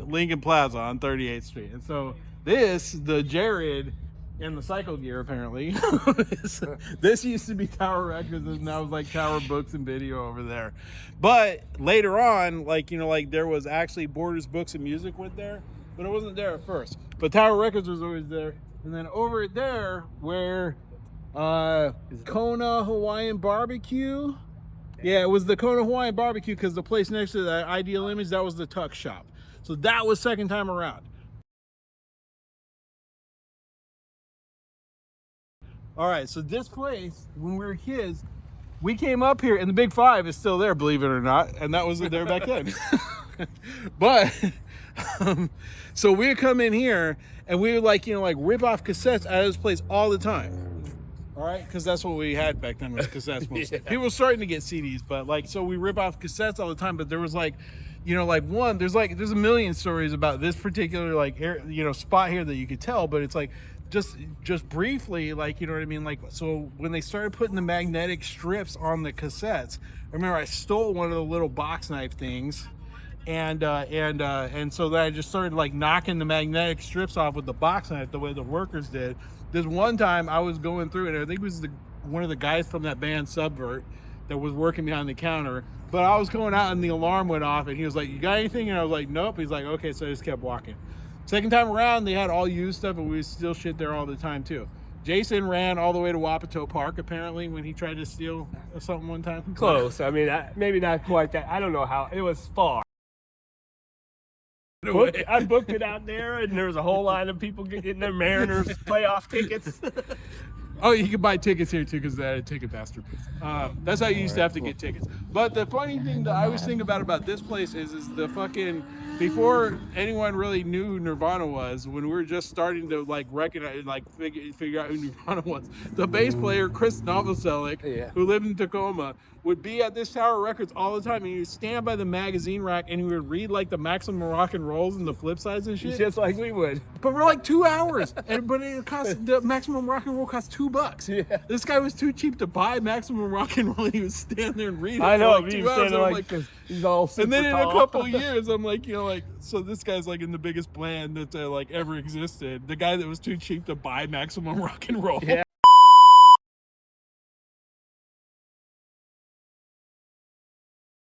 Lincoln Plaza on 38th Street. And so the Jared and the Cycle Gear apparently, this used to be Tower Records and now it's like Tower Books and Video over there. But later on, like, you know, like there was actually Borders Books and Music went there, but it wasn't there at first. But Tower Records was always there. And then over there where Kona Hawaiian Barbecue. Yeah, it was the Kona Hawaiian Barbecue because the place next to the Ideal Image, that was the Tuck Shop. So that was second time around. All right, so this place, when we were kids, we came up here, and the Big Five is still there, believe it or not, and that wasn't there back then. But, so we would come in here, and we would, like, you know, like rip off cassettes out of this place all the time. All right, because that's what we had back then was cassettes mostly. Yeah. People were starting to get CDs, but like, so we rip off cassettes all the time. But there was like, you know, like there's a million stories about this particular like, you know, spot here that you could tell. But it's like, just briefly, like, you know what I mean? Like, so when they started putting the magnetic strips on the cassettes, I remember I stole one of the little box knife things. And so then I just started like knocking the magnetic strips off with the box knife the way the workers did. This one time I was going through, and I think it was one of the guys from that band Subvert that was working behind the counter. But I was going out and the alarm went off, and he was like, "You got anything?" And I was like, "Nope." He's like, "Okay," so I just kept walking. Second time around, they had all used stuff, and we would steal shit there all the time too. Jason ran all the way to Wapato Park apparently when he tried to steal something one time. Close. I mean, maybe not quite that. I don't know how. It was far. I booked it out there, and there was a whole line of people getting their Mariners playoff tickets. Oh, you can buy tickets here too because they had a ticket bastard. That's how you used to have to get tickets. But the funny thing that I always think about this place is the fucking, before anyone really knew who Nirvana was, when we were just starting to like recognize, like figure out who Nirvana was, the bass player Krist Novoselic, who lived in Tacoma, would be at this Tower Records all the time, and he would stand by the magazine rack and he would read like the Maximum Rock and Rolls and the flip sides and shit. Just like we would. But we're like 2 hours, but it cost, the Maximum Rock and Roll cost $2. Yeah. This guy was too cheap to buy Maximum Rock and Roll, and he would stand there and read it. I know, for like 2 hours. Like he's all super and then in tall. a couple of years, I'm like, you know, like, so this guy's like in the biggest band that like ever existed. The guy that was too cheap to buy Maximum Rock and Roll. Yeah.